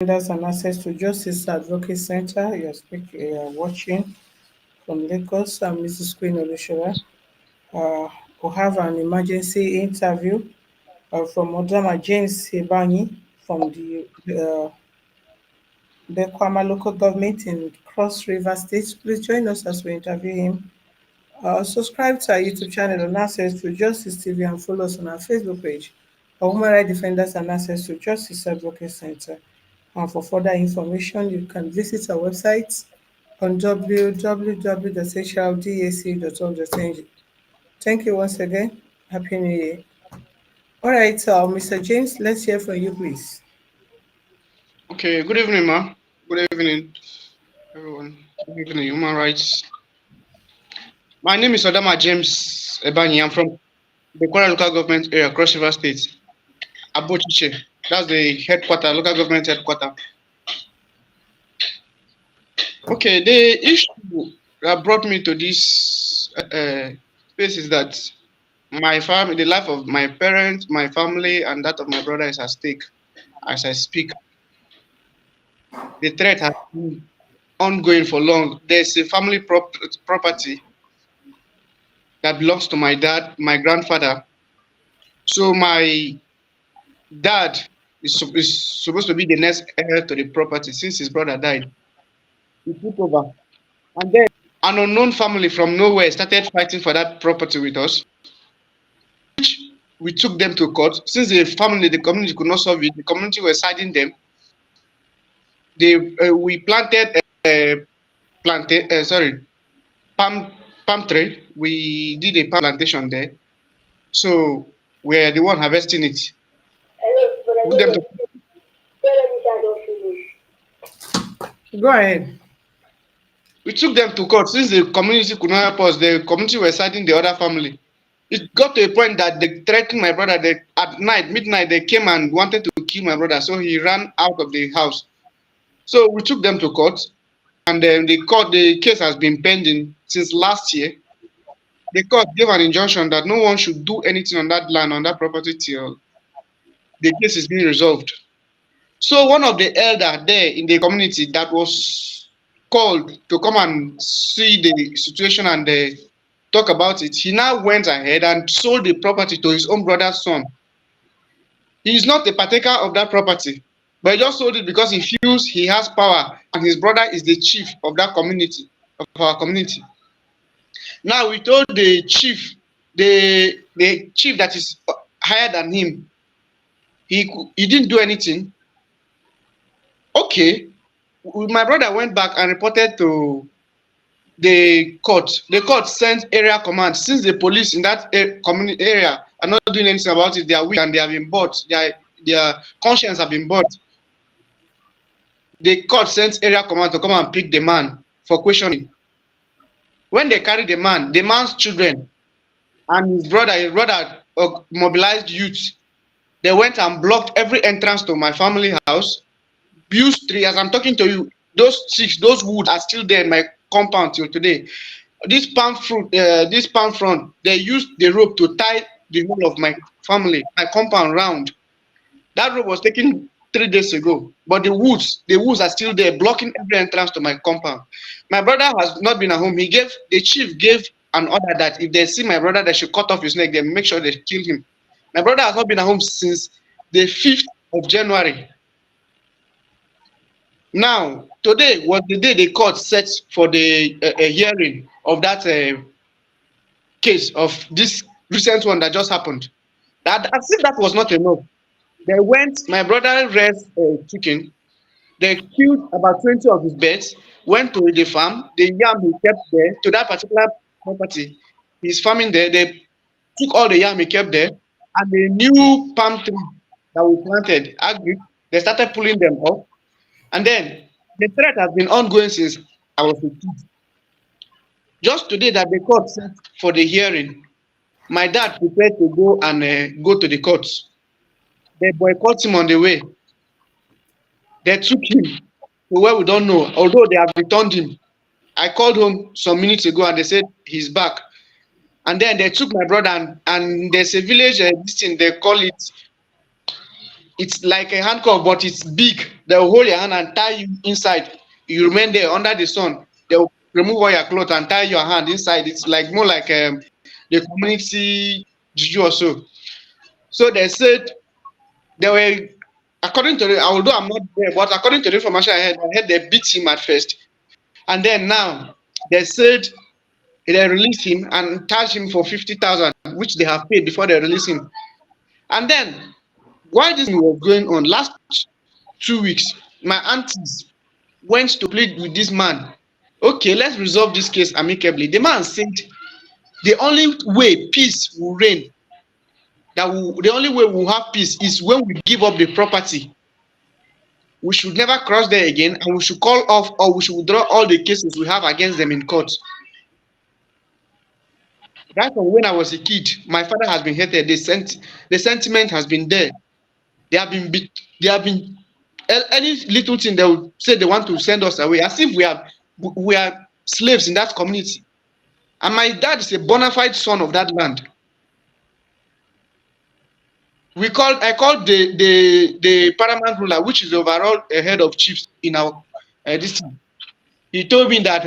Defenders and Access to Justice Advocate Center. You're watching from Lagos. I'm Mrs. Queen Olushola. We have an emergency interview from Odama James Sebani from the Bekwama local government in Cross River State. Please join us as we interview him. Subscribe to our YouTube channel on Access to Justice TV and follow us on our Facebook page, our Human Rights Defenders and Access to Justice Advocate Center. And for further information, you can visit our website on www.hrdac.org.ng. Thank you once again. Happy New Year. All right, Mr. James, let's hear from you, please. Okay, good evening, ma. Good evening, everyone. Good evening, human rights. My name is Odama James Ebani. I'm from the Kwara local government area, Cross River State, Abochiche. That's the headquarter, local government headquarter. Okay, the issue that brought me to this space is that my family, the life of my parents, my family, and that of my brother is at stake as I speak. The threat has been ongoing for long. There's a family property that belongs to my dad, my grandfather. So my dad is supposed to be the next heir to the property since his brother died. He took over. And then an unknown family from nowhere started fighting for that property with us. We took them to court. Since the community could not solve it, the community were siding them. We planted palm tree. We did a palm plantation there. So we're the one harvesting it. Go ahead. We took them to court. Since the community could not help us, the community were siding the other family. It got to a point that they threatened my brother. At midnight, they came and wanted to kill my brother. So he ran out of the house. So we took them to court, and then the case has been pending since last year. The court gave an injunction that no one should do anything on that land, on that property till the case is being resolved. So one of the elder there in the community that was called to come and see the situation and talk about it, he now went ahead and sold the property to his own brother's son. He is not a partaker of that property, but he just sold it because he feels he has power and his brother is the chief of that community, of our community. Now we told the chief, the chief that is higher than him, he didn't do anything. Okay, my brother went back and reported to the court. The court sent area command. Since the police in that community area are not doing anything about it, they are weak and they have been bought. Their conscience have been bought. The court sent area command to come and pick the man for questioning. When they carried the man's children and his brother mobilized youth. They went and blocked every entrance to my family house. Built tree. As I'm talking to you, those woods are still there in my compound till today. This palm front, they used the rope to tie the whole of my family, my compound round. That rope was taken 3 days ago, but the woods are still there, blocking every entrance to my compound. My brother has not been at home. The chief gave an order that if they see my brother, they should cut off his neck. They make sure they kill him. My brother has not been at home since the 5th of January. Now, today was the day the court set for the hearing of that case of this recent one that just happened. As if that was not enough, my brother raised chicken. They killed about 20 of his birds, went to the farm, the yam he kept there, to that particular property. He's farming there. They took all the yam he kept there, and the new palm tree that we planted, they started pulling them off. And then the threat has been ongoing since I was a kid. Just today that the court set for the hearing, my dad prepared to go and go to the courts. They boycott him on the way. They took him to where we don't know, although they have returned him. I called home some minutes ago and they said he's back. And then they took my brother and there's a village, this thing, they call it It's like a handcuff, but it's big. They'll hold your hand and tie you inside. You remain there under the sun. They'll remove all your clothes and tie your hand inside. It's like more like the community juju or so. So they said they were, according to the, although I'm not there, but according to the information I heard they beat him at first. And then now they said they released him and charged him for 50,000, which they have paid before they release him. And then while this was going on, last 2 weeks, my aunties went to plead with this man. Okay, let's resolve this case amicably. The man said the only way peace will reign, the only way we'll have peace is when we give up the property. We should never cross there again, and we should call off or we should withdraw all the cases we have against them in court. Right from when I was a kid, my father has been hated. The sentiment has been there. They have been they have been any little thing they will say they want to send us away, as if we are slaves in that community. And my dad is a bona fide son of that land. I called the paramount ruler, which is the overall head of chiefs in our this thing. He told me that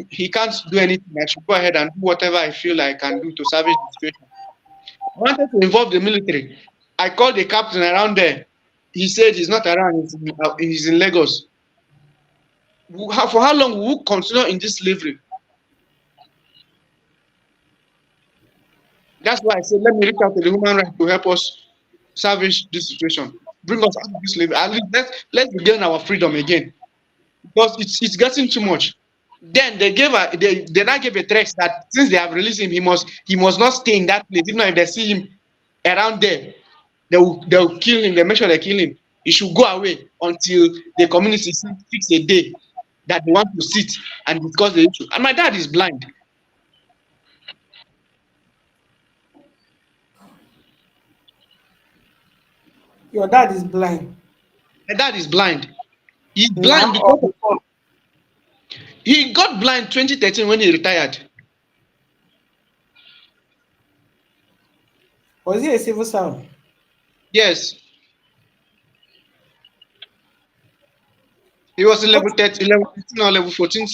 he can't do anything. I should go ahead and do whatever I feel I can do to salvage the situation. I wanted to involve the military. I called the captain around there. He said he's not around. He's in Lagos. For how long will we continue in this slavery? That's why I said let me reach out to the human rights to help us salvage this situation, bring us out of this slavery. At least let's regain our freedom again, because it's getting too much. Then they now gave a threat that since they have released him, he must not stay in that place. Even if they see him around there, they'll kill him. They make sure they kill him. He should go away until the community fix a day that they want to sit and discuss the issue. And my dad is blind. Your dad is blind My dad is blind. He's blind now or because before? he got blind 2013 when he retired. Was he a civil servant? Yes, he was a What? level 13, level 13 or level 14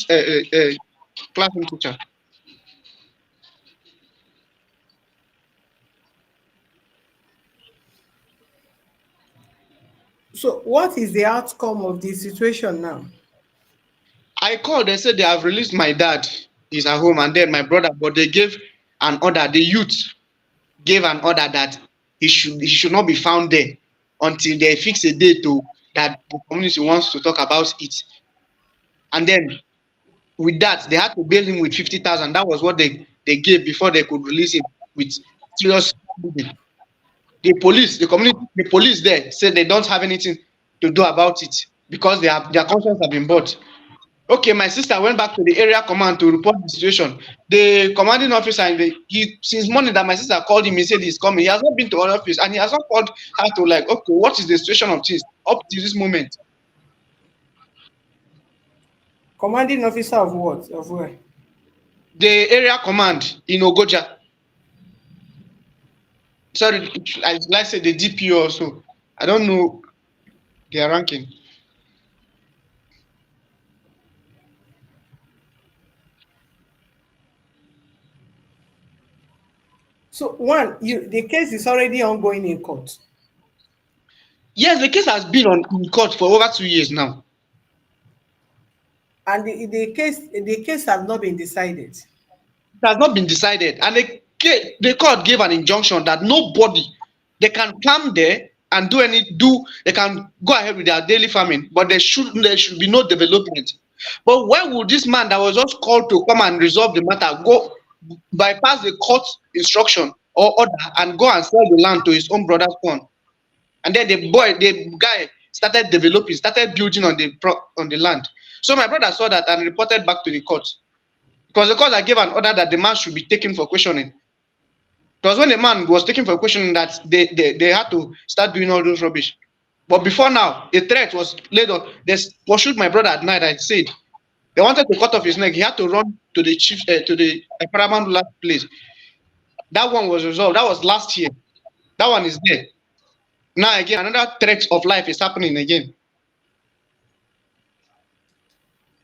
classroom teacher. So, what is the outcome of the situation now? I called, they said they have released my dad. He's at home, and then my brother, but they gave an order. The youth gave an order that he should not be found there until they fix a date to that the community wants to talk about it. And then with that, they had to bail him with 50,000. That was what they gave before they could release him with serious bleeding. The police there said they don't have anything to do about it because their conscience have been bought. Okay, my sister went back to the area command to report the situation. The commanding officer, he since morning that my sister called him, he said he's coming. He has not been to our office and he has not called her to like, okay, what is the situation of things up to this moment? Commanding officer of what? Of where? The area command in Ogoja, sorry, I like say the DPO also. I don't know their ranking. So, one, the case is already ongoing in court, Yes, the case has been on in court for over 2 years now. and the case have not been decided. It has not been decided, and the court gave an injunction that nobody they can come there and they can go ahead with their daily farming, but there should be no development. But why would this man that was just called to come and resolve the matter go bypass the court instruction or order and go and sell the land to his own brother's son? And then the guy started developing, started building on the land. So my brother saw that and reported back to the court. Because the court had gave an order that the man should be taken for questioning. It was when the man was taken for questioning that they had to start doing all those rubbish. But before now, a threat was laid on. They pursued my brother at night. I said they wanted to cut off his neck. He had to run to the chief to the paramount ruler place. That one was resolved. That was last year. That one is there. Now again, another threat of life is happening again.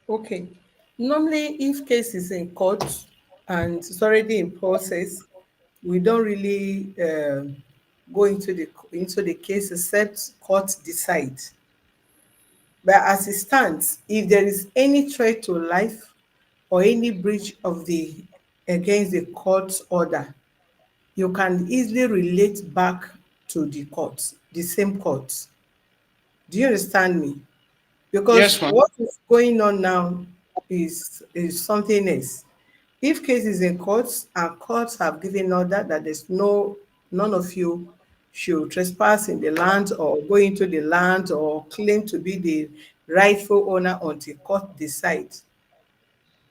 Okay. Normally, if case is in court and it's already in process, we don't really go into the case except court decide. But as it stands, if there is any threat to life or any breach of the against the court's order, you can easily relate back to the court, the same court. Do you understand me? Yes, Because ma'am. what is going on now is something else. If case is in courts and courts have given order that there's none of you should trespass in the land or go into the land or claim to be the rightful owner until court decides,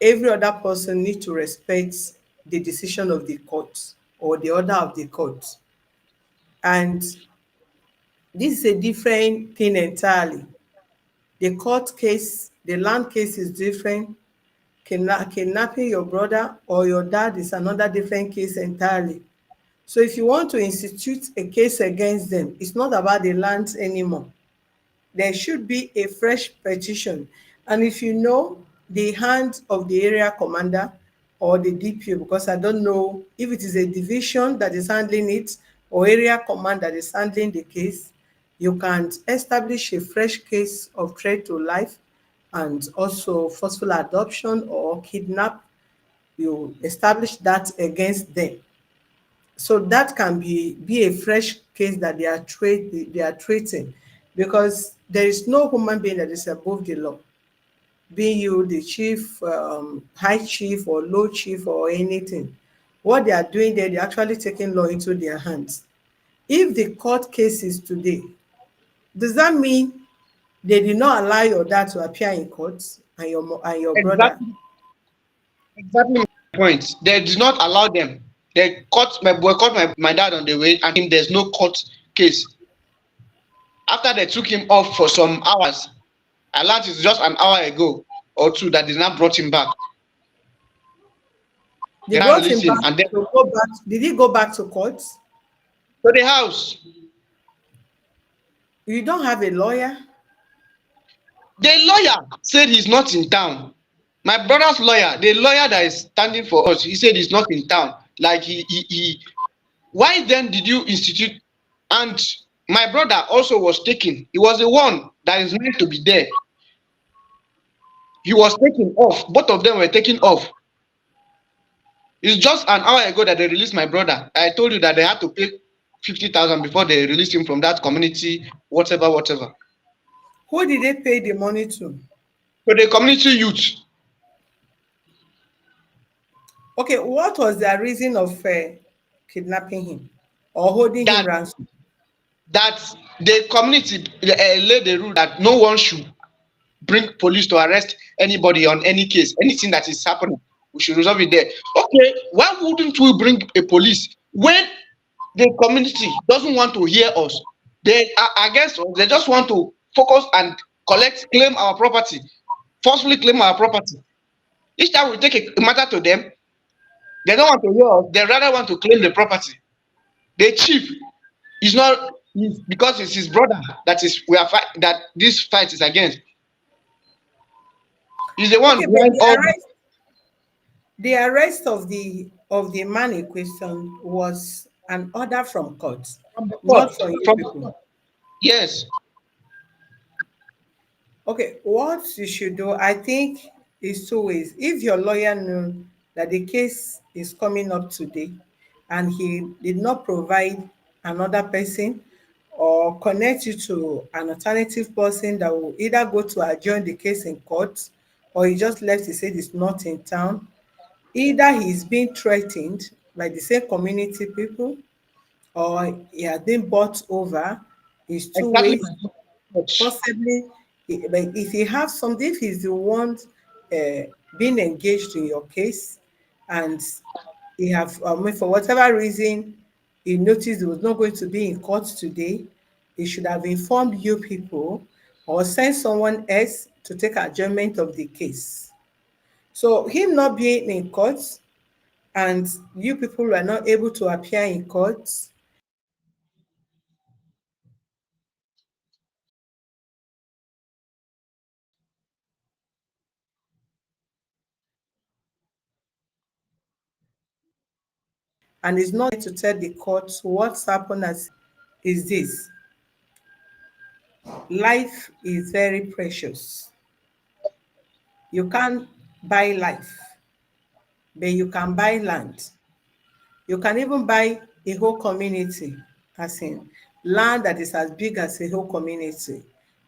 every other person need to respect the decision of the court or the order of the court. And this is a different thing entirely. The court case, the land case is different. Kidnapping your brother or your dad is another different case entirely. So if you want to institute a case against them, it's not about the lands anymore. There should be a fresh petition. And if you know the hand of the area commander or the DPO, because I don't know if it is a division that is handling it or area command that is handling the case, you can establish a fresh case of threat to life and also forceful adoption or kidnap. You establish that against them. So that can be a fresh case that they are treating, because there is no human being that is above the law, being you the chief, high chief or low chief or anything. What they are doing there, they're actually taking law into their hands. If the court cases today, does that mean they did not allow your dad to appear in court and your brother? Exactly, exactly my point. They did not allow them. They boycott my dad on the way, and him there's no court case. After they took him off for some hours, I learned it's just an hour ago or two that they now brought him back. They They now brought him released him back and then to go back. Did he go back to court? to the house. You don't have a lawyer? The lawyer said he's not in town. My brother's lawyer, the lawyer that is standing for us, he said he's not in town. Like he why then did you institute? And my brother also was taken. He was the one that is meant to be there. He was taken off. Both of them were taken off. It's just an hour ago that they released my brother. I told you that they had to pay 50,000 before they released him from that community, whatever, whatever. Who did they pay the money to? So the community youth, Okay, what was their reason of kidnapping him or holding him that ransom? that the community laid the rule that no one should bring police to arrest anybody on any case, anything that is happening. We should resolve it there. Okay, why wouldn't we bring a police when the community doesn't want to hear us? They are against us. They just want to focus and claim our property, forcefully claim our property. Each time we take a matter to them, they don't want to hear us. They rather want to claim the property. The chief is not because it's his brother that is we are fight that this fight is against. He's the one Okay, but behind all this. the arrest of the man in question was an order from court, From the court. not from you From the people. court. Yes, Okay, what you should do, I think, is two ways. If your lawyer knew that the case is coming up today and he did not provide another person or connect you to an alternative person that will either go to adjourn the case in court, or he just left, he said he's not in town, either he's being threatened by the same community people or he has been bought over, is two exactly ways. my point. Possibly, like if you have something, if he's the one being engaged in your case, and he have, for whatever reason, he noticed he was not going to be in court today, he should have informed you people or sent someone else to take adjournment of the case. So him not being in court and you people were not able to appear in court, and is not to tell the court what's happened as is this. Life is very precious. You can't buy life, but you can buy land. You can even buy a whole community, as in land that is as big as a whole community.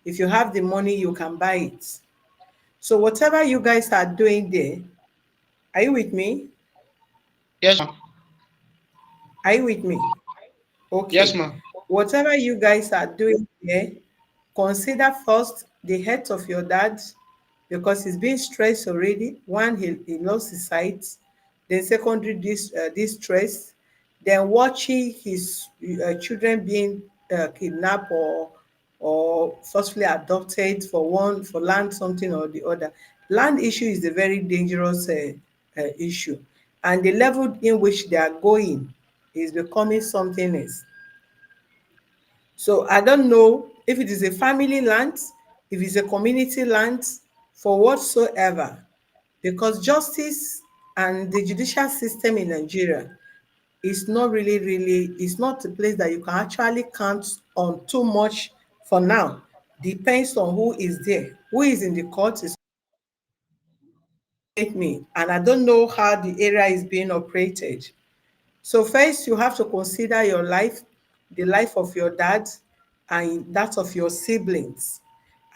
If you have the money, you can buy it. So whatever you guys are doing there, are you with me? Yes, ma'am. Are you with me? Yes, Okay. ma'am. Whatever you guys are doing there, consider first the health of your dad because he's being stressed already. One, he lost his sight. Then secondary, this stress. Then watching his children being kidnapped or forcefully adopted for land something or the other. Land issue is a very dangerous issue, and the level in which they are going is becoming something else. So I don't know if it is a family land, if it's a community land, for whatsoever, because justice and the judicial system in Nigeria is not really, it's not a place that you can actually count on too much for now. Depends on who is there. Who is in the court is me, and I don't know how the area is being operated. So first you have to consider your life, the life of your dad and that of your siblings.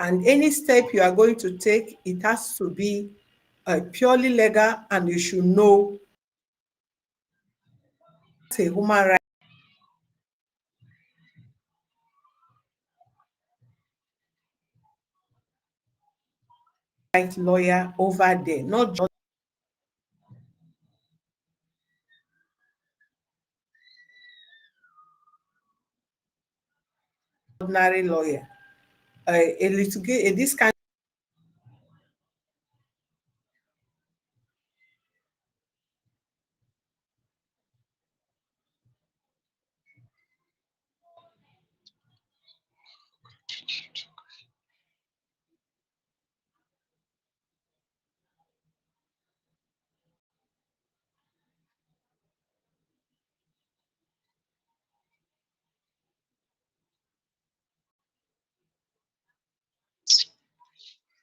And any step you are going to take, it has to be purely legal and you should know it's a human right lawyer over there, not just ordinary lawyer. This kind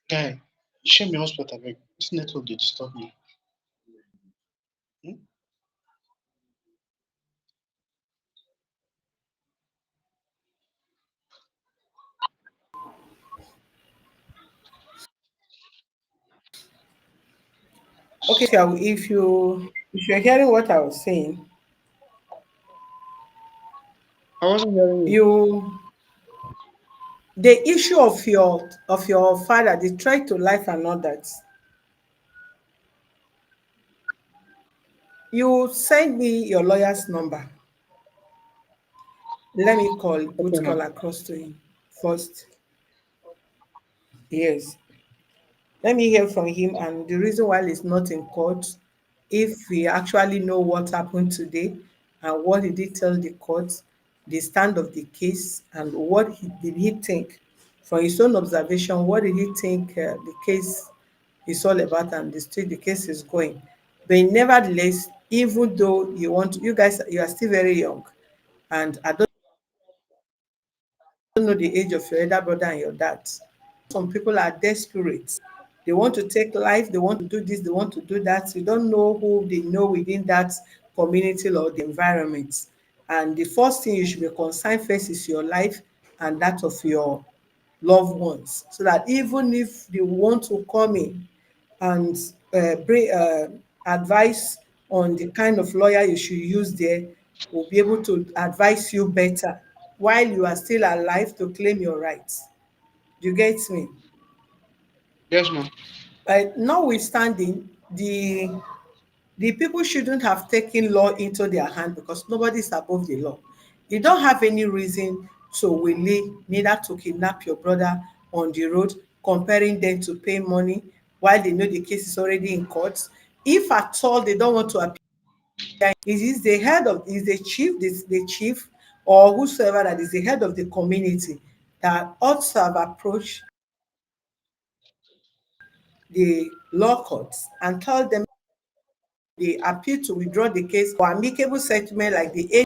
Guy, share me hotspot abeg. This network dey disturb me. Hmm? okay, if you're hearing what I was saying, I wasn't hearing you. you the issue of your father, the threat to life and all that, you send me your lawyer's number. Let me Okay, put call ma'am. across to him first. Yes. Let me hear from him and the reason why he's not in court, if we actually know what happened today and what did he tell the court, the stand of the case, and did he think, from his own observation, what did he think the case is all about and the state the case is going. But nevertheless, even though you guys, you are still very young, and I don't know the age of your elder brother and your dad. Some people are desperate. They want to take life, they want to do this, they want to do that. You don't know who they know within that community or the environment. And the first thing you should be concerned first is your life and that of your loved ones. So that even if they want to come in and bring advice on the kind of lawyer you should use there, will be able to advise you better while you are still alive to claim your rights. Do you get me? Yes, ma'am. Notwithstanding, the people shouldn't have taken law into their hand because nobody is above the law. You don't have any reason to willy neither to kidnap your brother on the road, comparing them to pay money while they know the case is already in court. If at all they don't want to appear, it is the head of is the chief or whosoever that is the head of the community that ought to have approached the law courts and told them they appeal to withdraw the case for amicable settlement, like the age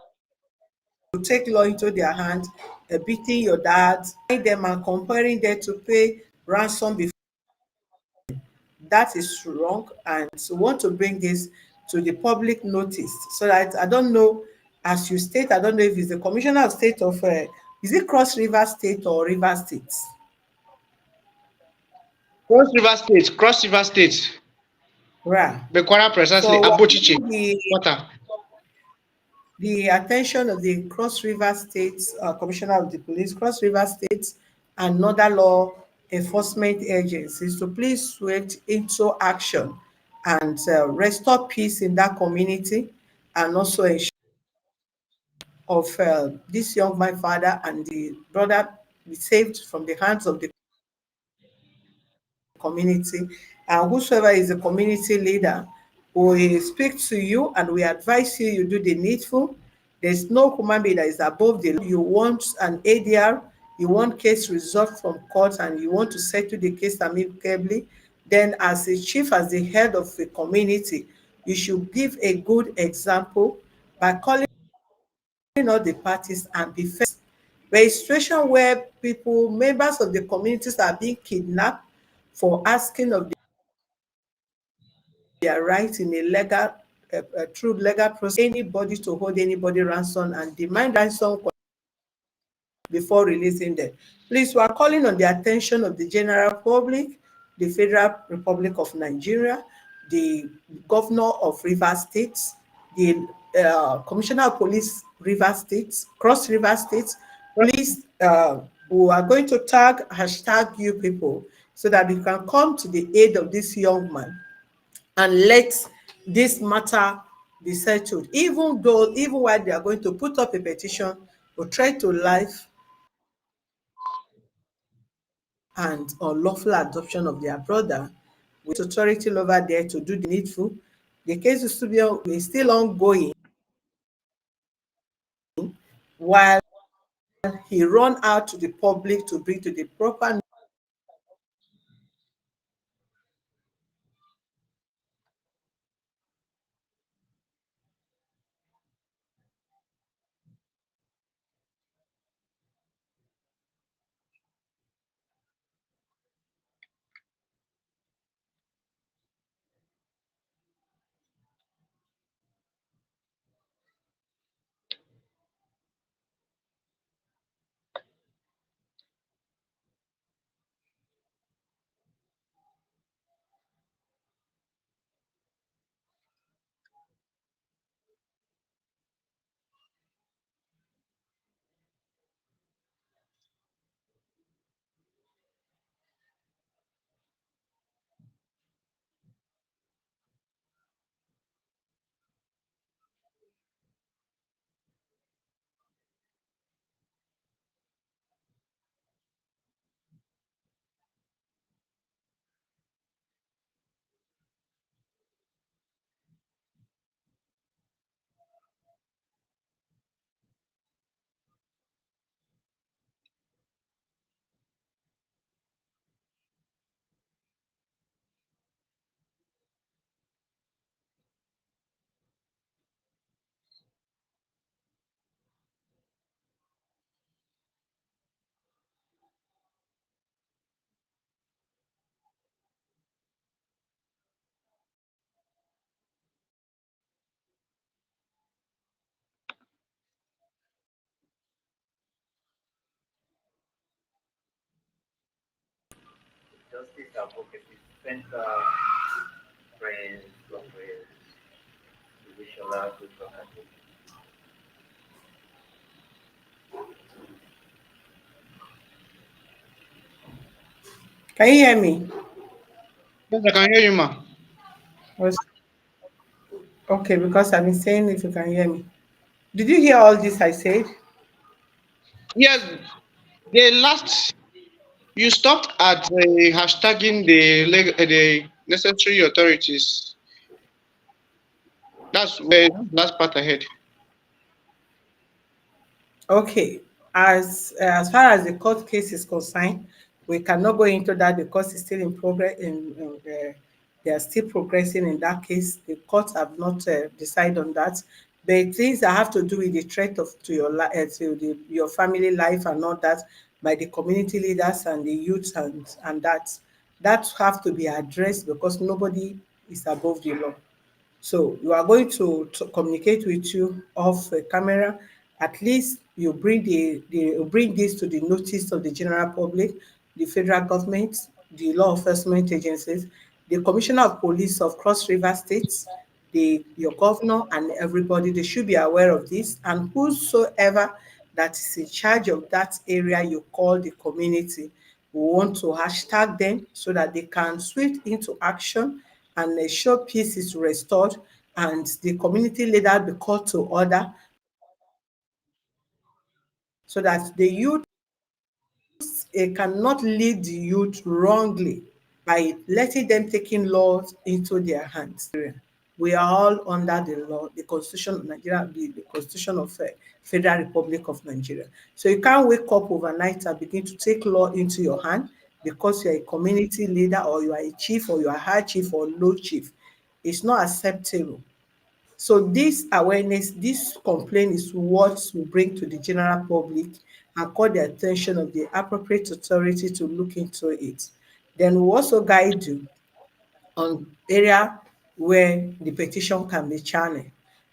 to take law into their hands, beating your dad, them and comparing them to pay ransom before. That is wrong, and so want to bring this to the public notice so that I don't know, as you state, I don't know if it's the commissioner of state of is it Cross River State or River State? Cross River State, Cross River State, Right. Bekwara precisely, So we're Abochiche, calling water. the attention of the Cross River State Commissioner of the Police, Cross River State, and other law enforcement agencies to please swift into action and restore peace in that community, and also ensure of this young man father and the brother be saved from the hands of the community. And whosoever is a community leader, we speak to you and we advise you, you do the needful. There's no human being that is above the law. You want an ADR, you want case resolved from court, and you want to settle the case amicably, then as a chief, as the head of the community, you should give a good example by calling all the parties and be fair. There is situation where people, members of the communities are being kidnapped for asking of their right in a legal, through legal process, anybody to hold anybody ransom and demand ransom before releasing them. Please, we are calling on the attention of the general public, the Federal Republic of Nigeria, the governor of Rivers State, the commissioner of police Rivers State, Cross River State. Please, we are going to tag hashtag you people so that we can come to the aid of this young man and let this matter be settled, even though, even while they are going to put up a petition to try to life and unlawful adoption of their brother, with authority over there to do the needful. The case is still ongoing while he run out to the public to bring to the proper. Justice Advocacy Center Friends Congress, Divisional Advocate. Can you hear me? Yes, I can hear you, ma. Was okay, because I've been saying if you can hear me. Did you hear all this I said? Yes, the last you stopped at hashtagging the necessary authorities. That's where last part ahead. Okay, as far as the court case is concerned, we cannot go into that because it's still in progress, They are still progressing in that case. The courts have not decided on that. But things that have to do with the threat to your your family life and all that by the community leaders and the youth and that have to be addressed because nobody is above the law. So you are going to communicate with you off camera. At least you bring you bring this to the notice of the general public, the federal government, the law enforcement agencies, the commissioner of police of Cross River States, your governor, and everybody. They should be aware of this. And whosoever that is in charge of that area you call the community, we want to hashtag them so that they can switch into action and ensure peace is restored and the community leader be called to order so that the youth cannot lead the youth wrongly by letting them taking laws into their hands. We are all under the law, the Constitution of Nigeria, the Constitution of Federal Republic of Nigeria. So you can't wake up overnight and begin to take law into your hand because you're a community leader or you are a chief or you are high chief or low chief. It's not acceptable. So this awareness, this complaint is what we bring to the general public and call the attention of the appropriate authority to look into it. Then we also guide you on area where the petition can be channeled.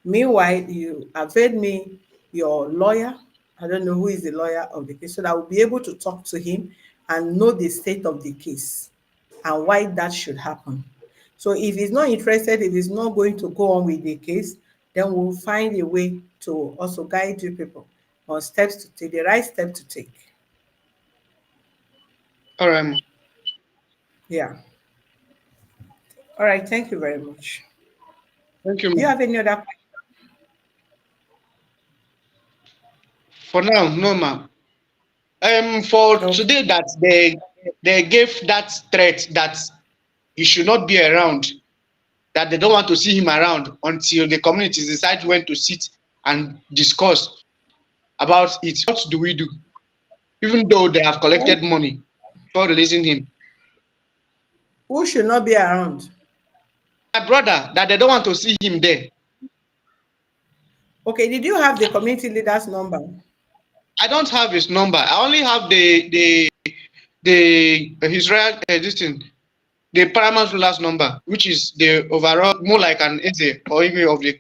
Meanwhile, you avail me your lawyer. I don't know who is the lawyer of the case, so that I will be able to talk to him and know the state of the case and why that should happen. So if he's not interested, if he's not going to go on with the case, then we'll find a way to also guide you people on steps to take, the right step to take. All right, ma. Yeah. All right. Thank you very much. Thank you, Do you ma. have any other question? For now, no, ma. For Okay. today, that they gave that threat that he should not be around, that they don't want to see him around until the communities decide when to sit and discuss about it. What do we do? Even though they have collected money for releasing him. Who should not be around? My brother, that they don't want to see him there. Okay. Did you have the community leader's number? I don't have his number. I only have the Israel this thing, the paramount ruler's number, which is the overall more like an essay or email of the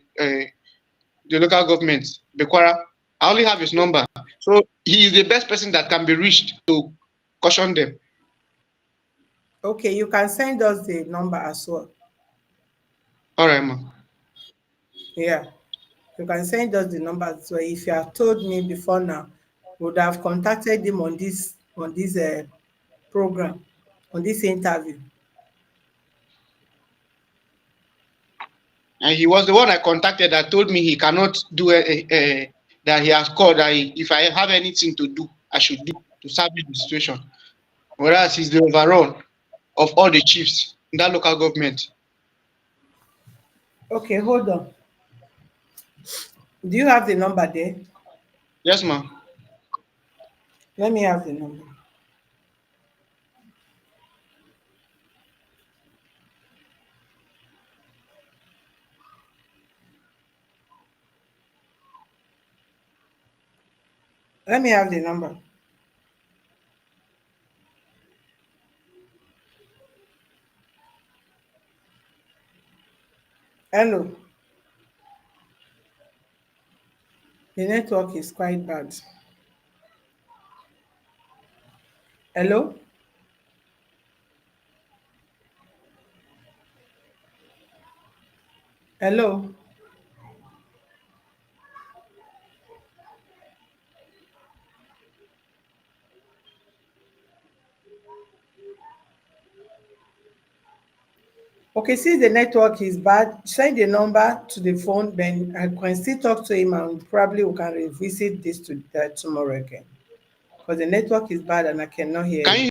local government, Bekwara. I only have his number. So he is the best person that can be reached to caution them. Okay. You can send us the number as well. All right, ma. Yeah. You can send us the number as well. If you have told me before now, would have contacted him on this program, on this interview. And he was the one I contacted that told me he cannot do that he has called that if I have anything to do, I should do to salvage the situation. Whereas he's the overall of all the chiefs in that local government. Okay, hold on. Do you have the number there? Yes, ma'am. Let me have the number. Let me have the number. Hello. The network is quite bad. Hello? Hello? Okay, since the network is bad, send the number to the phone, then I can still talk to him and probably we can revisit this tomorrow again. Because the network is bad and I cannot hear Can you. you